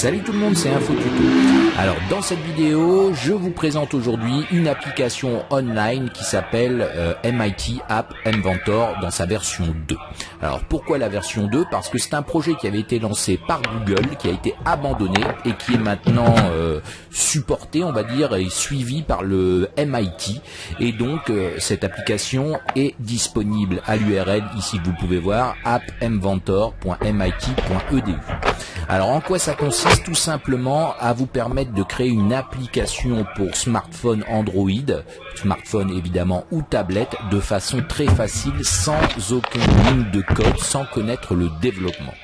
Salut tout le monde, c'est Info Tuto. Alors dans cette vidéo, je vous présente aujourd'hui une application online qui s'appelle MIT App Inventor dans sa version 2. Alors pourquoi la version 2? Parce que c'est un projet qui avait été lancé par Google, qui a été abandonné et qui est maintenant supporté, on va dire, et suivi par le MIT. Et donc cette application est disponible à l'URL ici que vous pouvez voir, appinventor.mit.edu. Alors en quoi ça consiste? Tout simplement à vous permettre de créer une application pour smartphone Android, smartphone évidemment ou tablette, de façon très facile, sans aucune ligne de code, sans connaître le développement.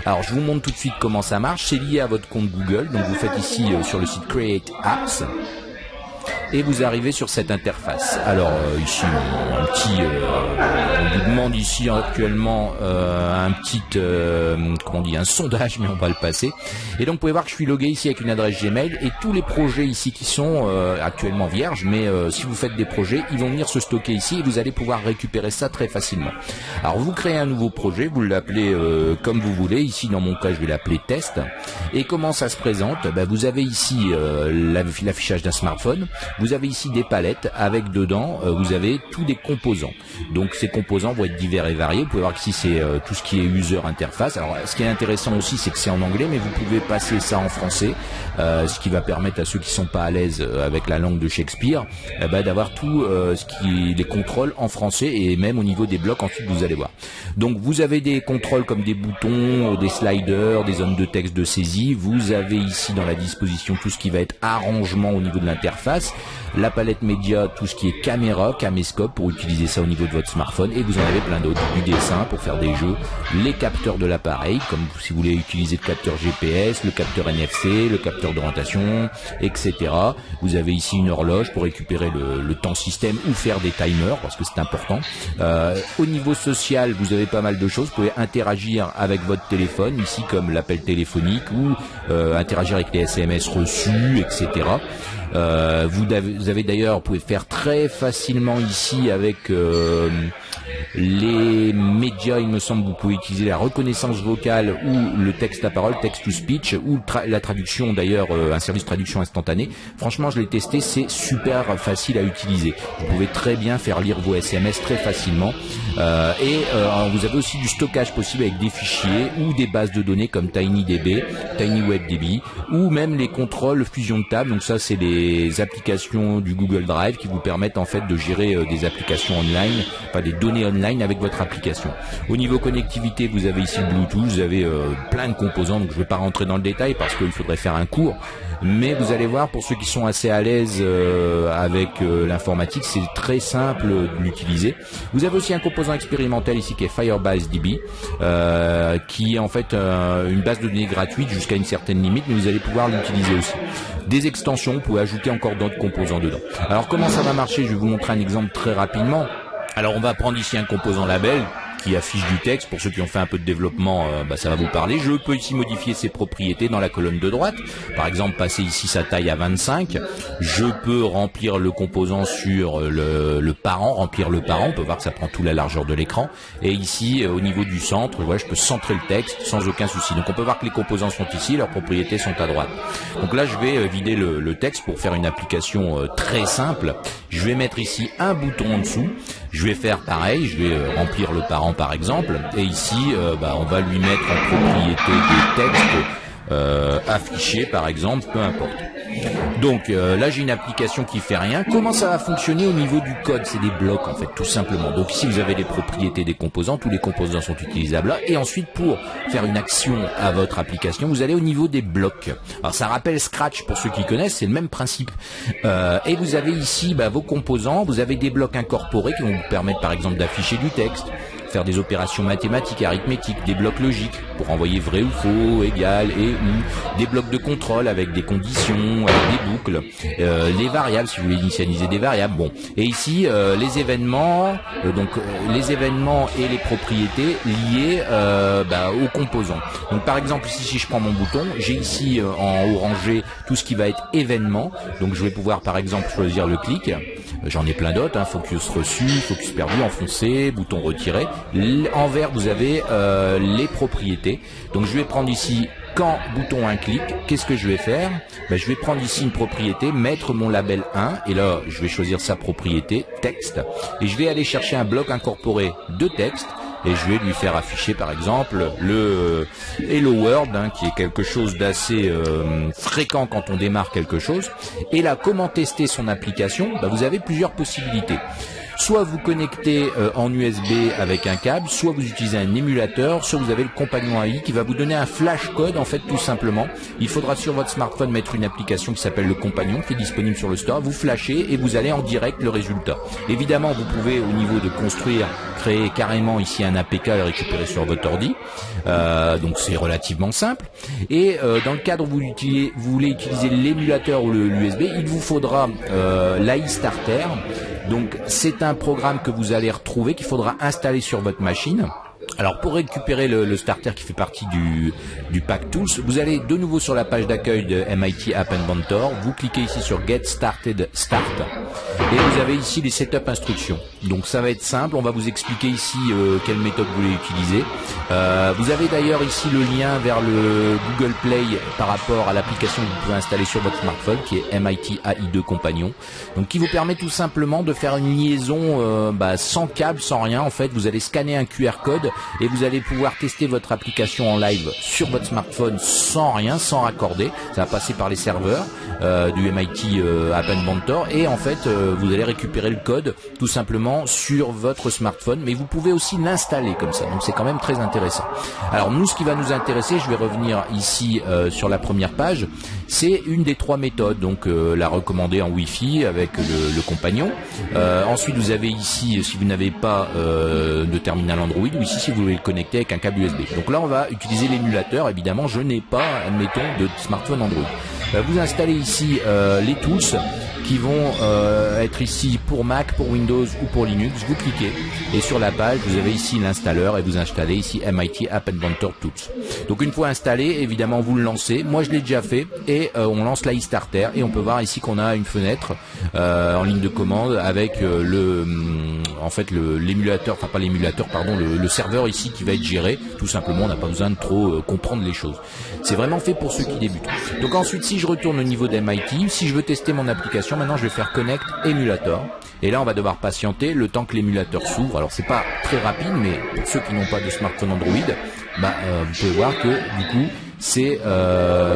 Alors je vous montre tout de suite comment ça marche. C'est lié à votre compte Google, donc vous faites ici sur le site Create Apps. Et vous arrivez sur cette interface. Alors ici un petit, on vous demande ici actuellement un petit, comment on dit, un sondage, mais on va le passer. Et donc vous pouvez voir que je suis logué ici avec une adresse Gmail et tous les projets ici qui sont actuellement vierges. Mais si vous faites des projets, ils vont venir se stocker ici et vous allez pouvoir récupérer ça très facilement. Alors vous créez un nouveau projet, vous l'appelez comme vous voulez. Ici dans mon cas, je vais l'appeler test. Et comment ça se présente? Vous avez ici l'affichage d'un smartphone. Vous avez ici des palettes avec dedans, vous avez tous des composants. Donc ces composants vont être divers et variés. Vous pouvez voir qu'ici c'est tout ce qui est user interface. Alors ce qui est intéressant aussi, c'est que c'est en anglais, mais vous pouvez passer ça en français, ce qui va permettre à ceux qui sont pas à l'aise avec la langue de Shakespeare, d'avoir tout les contrôles en français et même au niveau des blocs. Ensuite vous allez voir. Donc vous avez des contrôles comme des boutons, des sliders, des zones de texte de saisie. Vous avez ici dans la disposition tout ce qui va être arrangement au niveau de l'interface. La palette média, tout ce qui est caméra, caméscope pour utiliser ça au niveau de votre smartphone, et vous en avez plein d'autres, du dessin pour faire des jeux, les capteurs de l'appareil, comme si vous voulez utiliser le capteur GPS, le capteur NFC, le capteur d'orientation, etc. Vous avez ici une horloge pour récupérer le temps système ou faire des timers, parce que c'est important. Au niveau social, vous avez pas mal de choses, vous pouvez interagir avec votre téléphone, ici comme l'appel téléphonique, ou interagir avec les SMS reçus, etc. Vous avez d'ailleurs, vous pouvez faire très facilement ici avec les médias, il me semble, vous pouvez utiliser la reconnaissance vocale ou le texte à parole, text to speech, ou la traduction d'ailleurs, un service de traduction instantanée. Franchement, je l'ai testé, c'est super facile à utiliser. Vous pouvez très bien faire lire vos SMS très facilement. Vous avez aussi du stockage possible avec des fichiers ou des bases de données comme TinyDB, TinyWebDB, ou même les contrôles fusion de table. Donc ça, c'est les applications du Google Drive qui vous permettent en fait de gérer des applications online, enfin des données online avec votre application. Au niveau connectivité, vous avez ici le Bluetooth, vous avez plein de composants, donc je ne vais pas rentrer dans le détail parce qu'il faudrait faire un cours. Mais vous allez voir, pour ceux qui sont assez à l'aise avec l'informatique, c'est très simple de l'utiliser. Vous avez aussi un composant expérimental ici qui est FirebaseDB, qui est en fait une base de données gratuite jusqu'à une certaine limite, mais vous allez pouvoir l'utiliser aussi. Des extensions, vous pouvez ajouter encore d'autres composants dedans. Alors comment ça va marcher? Je vais vous montrer un exemple très rapidement. Alors on va prendre ici un composant label qui affiche du texte. Pour ceux qui ont fait un peu de développement, ça va vous parler. Je peux ici modifier ses propriétés dans la colonne de droite. Par exemple, passer ici sa taille à 25. Je peux remplir le composant sur le parent, remplir le parent. On peut voir que ça prend toute la largeur de l'écran. Et ici, au niveau du centre, je peux centrer le texte sans aucun souci. Donc on peut voir que les composants sont ici, leurs propriétés sont à droite. Donc là, je vais vider le texte pour faire une application très simple. Je vais mettre ici un bouton en dessous. Je vais faire pareil, je vais remplir le parent par exemple, et ici on va lui mettre en propriété des textes affichés par exemple, peu importe. Donc là j'ai une application qui fait rien. Comment ça va fonctionner au niveau du code? C'est des blocs en fait, tout simplement. Donc ici vous avez les propriétés des composants, tous les composants sont utilisables là, et ensuite pour faire une action à votre application, vous allez au niveau des blocs. Alors ça rappelle Scratch pour ceux qui connaissent, c'est le même principe. Et vous avez ici vos composants, vous avez des blocs incorporés qui vont vous permettre par exemple d'afficher du texte, faire des opérations mathématiques, arithmétiques, des blocs logiques pour envoyer vrai ou faux, égal et ou, des blocs de contrôle avec des conditions, avec des boucles, les variables si vous voulez initialiser des variables. Bon, et ici les événements, les événements et les propriétés liées aux composants. Donc par exemple ici si je prends mon bouton, j'ai ici en orangé tout ce qui va être événement. Donc je vais pouvoir par exemple choisir le clic. J'en ai plein d'autres, focus reçu, focus perdu, enfoncé, bouton retiré. En vert vous avez les propriétés. Donc je vais prendre ici quand bouton un clic, qu'est-ce que je vais faire? Je vais prendre ici une propriété, mettre mon label 1, et là je vais choisir sa propriété, texte, et je vais aller chercher un bloc incorporé de texte, et je vais lui faire afficher par exemple le Hello World, qui est quelque chose d'assez fréquent quand on démarre quelque chose. Et là, comment tester son application? Vous avez plusieurs possibilités. Soit vous connectez en USB avec un câble, soit vous utilisez un émulateur, soit vous avez le compagnon AI qui va vous donner un flash code, en fait, tout simplement. Il faudra sur votre smartphone mettre une application qui s'appelle le compagnon, qui est disponible sur le store. Vous flashez et vous allez en direct le résultat. Évidemment, vous pouvez, au niveau de construire, créer carrément ici un APK et récupérer sur votre ordi. Donc c'est relativement simple. Et dans le cadre où vous voulez utiliser l'émulateur ou l'USB, il vous faudra l'AI Starter. Donc c'est un programme que vous allez retrouver, qu'il faudra installer sur votre machine. Alors pour récupérer le starter qui fait partie du pack Tools, vous allez de nouveau sur la page d'accueil de MIT App Inventor, vous cliquez ici sur Get Started Start et vous avez ici les setup instructions. Donc ça va être simple, on va vous expliquer ici quelle méthode vous voulez utiliser. Vous avez d'ailleurs ici le lien vers le Google Play par rapport à l'application que vous pouvez installer sur votre smartphone qui est MIT AI2 Compagnon. Donc qui vous permet tout simplement de faire une liaison sans câble, sans rien. En fait, vous allez scanner un QR code et vous allez pouvoir tester votre application en live sur votre smartphone sans rien, sans raccorder. Ça va passer par les serveurs du MIT App Inventor et en fait vous allez récupérer le code tout simplement sur votre smartphone, mais vous pouvez aussi l'installer comme ça, donc c'est quand même très intéressant. Alors nous, ce qui va nous intéresser, je vais revenir ici sur la première page, c'est une des trois méthodes, donc la recommandée en Wi-Fi avec le compagnon. Ensuite vous avez ici, si vous n'avez pas de terminal Android, ou ici si vous voulez le connecter avec un câble USB. Donc là on va utiliser l'émulateur, évidemment je n'ai pas, admettons, de smartphone Android. Vous installez ici les tools qui vont être ici pour Mac, pour Windows ou pour Linux. Vous cliquez et sur la page vous avez ici l'installeur et vous installez ici MIT App Inventor Tools. Donc une fois installé, évidemment vous le lancez. Moi je l'ai déjà fait et on lance l'AI Starter et on peut voir ici qu'on a une fenêtre en ligne de commande avec l'émulateur, enfin pas l'émulateur, pardon, le serveur ici qui va être géré. Tout simplement, on n'a pas besoin de trop comprendre les choses. C'est vraiment fait pour ceux qui débutent. Donc ensuite, si je retourne au niveau d'MIT, si je veux tester mon application, maintenant je vais faire Connect Emulator. Et là, on va devoir patienter le temps que l'émulateur s'ouvre. Alors c'est pas très rapide, mais pour ceux qui n'ont pas de smartphone Android, vous pouvez voir que du coup c'est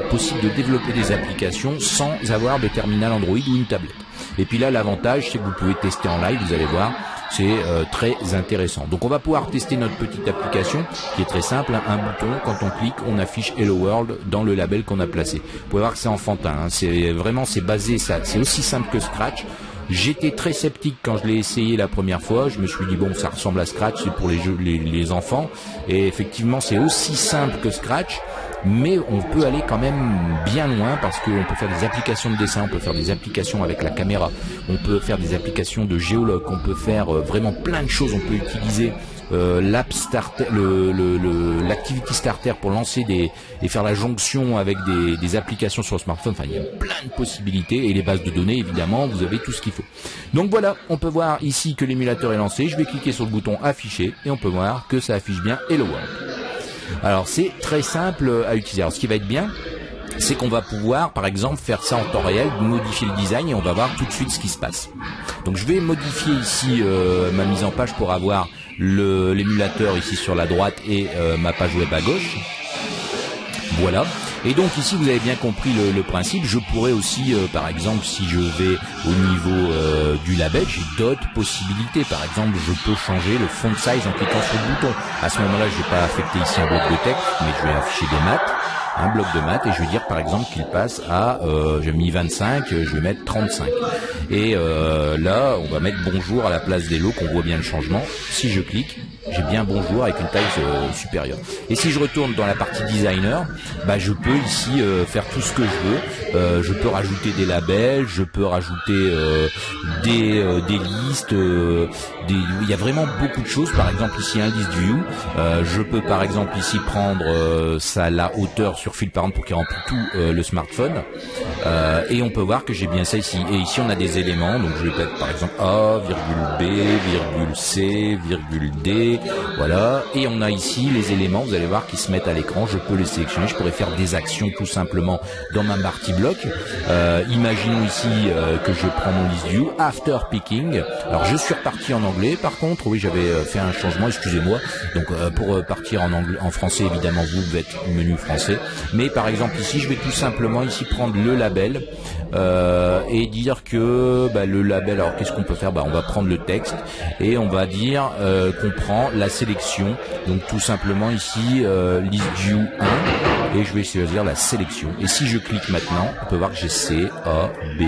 possible de développer des applications sans avoir de terminal Android ou une tablette. Et puis là, l'avantage, c'est que vous pouvez tester en live, vous allez voir, c'est très intéressant. Donc on va pouvoir tester notre petite application qui est très simple, un bouton, quand on clique, on affiche Hello World dans le label qu'on a placé. Vous pouvez voir que c'est enfantin, c'est basé, c'est aussi simple que Scratch. J'étais très sceptique quand je l'ai essayé la première fois. Je me suis dit bon, ça ressemble à Scratch, c'est pour les enfants. Et effectivement, c'est aussi simple que Scratch, mais on peut aller quand même bien loin parce qu'on peut faire des applications de dessin, on peut faire des applications avec la caméra, on peut faire des applications de géologue, on peut faire vraiment plein de choses. On peut utiliser l'app starter, l'activity starter pour lancer et faire la jonction avec des applications sur le smartphone. Enfin, il y a plein de possibilités et les bases de données, évidemment, vous avez tout ce qu'il faut. Donc voilà, on peut voir ici que l'émulateur est lancé. Je vais cliquer sur le bouton afficher et on peut voir que ça affiche bien Hello World. Alors c'est très simple à utiliser. Alors ce qui va être bien, c'est qu'on va pouvoir par exemple faire ça en temps réel, modifier le design et on va voir tout de suite ce qui se passe. Donc je vais modifier ici ma mise en page pour avoir l'émulateur ici sur la droite et ma page web à gauche. Voilà. Et donc ici vous avez bien compris le principe. Je pourrais aussi par exemple, si je vais au niveau du label, j'ai d'autres possibilités. Par exemple, je peux changer le font size en cliquant sur le bouton. À ce moment-là, je ne vais pas affecter ici un bloc de texte, mais je vais afficher des maths, un bloc de maths, et je vais dire par exemple qu'il passe à j'ai mis 25, je vais mettre 35. Et là, on va mettre bonjour à la place des lots, qu'on voit bien le changement. Si je clique, j'ai bien bonjour avec une taille supérieure. Et si je retourne dans la partie designer, je peux ici faire tout ce que je veux. Je peux rajouter des labels, je peux rajouter des listes, il y a vraiment beaucoup de choses. Par exemple ici un list view, je peux par exemple ici prendre la hauteur sur fil par pour qu'il remplit tout le smartphone, et on peut voir que j'ai bien ça ici. Et ici on a des éléments, donc je vais mettre par exemple A, virgule B, virgule C, virgule D, voilà. Et on a ici les éléments, vous allez voir, qui se mettent à l'écran. Je peux les sélectionner, je pourrais faire des actions tout simplement dans ma Marty Block. Imaginons ici que je prends mon list view, after picking. Alors je suis reparti en anglais, par contre, oui j'avais fait un changement, excusez-moi. Donc pour partir en anglais, en français évidemment vous êtes menu français. Mais par exemple ici je vais tout simplement ici prendre le label et dire que le label, alors qu'est-ce qu'on peut faire, on va prendre le texte et on va dire qu'on prend la sélection, donc tout simplement ici list view 1, et je vais choisir la sélection. Et si je clique maintenant, on peut voir que j'ai C, A, B,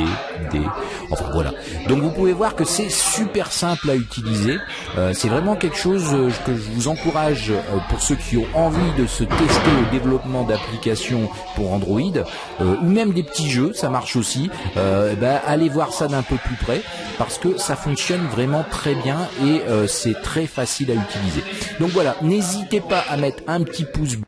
D, enfin voilà. Donc vous pouvez voir que c'est super simple à utiliser. C'est vraiment quelque chose que je vous encourage pour ceux qui ont envie de se tester au développement d'applications pour Android, ou même des petits jeux, ça marche aussi. Allez voir ça d'un peu plus près, parce que ça fonctionne vraiment très bien et c'est très facile à utiliser. Donc voilà, n'hésitez pas à mettre un petit pouce bleu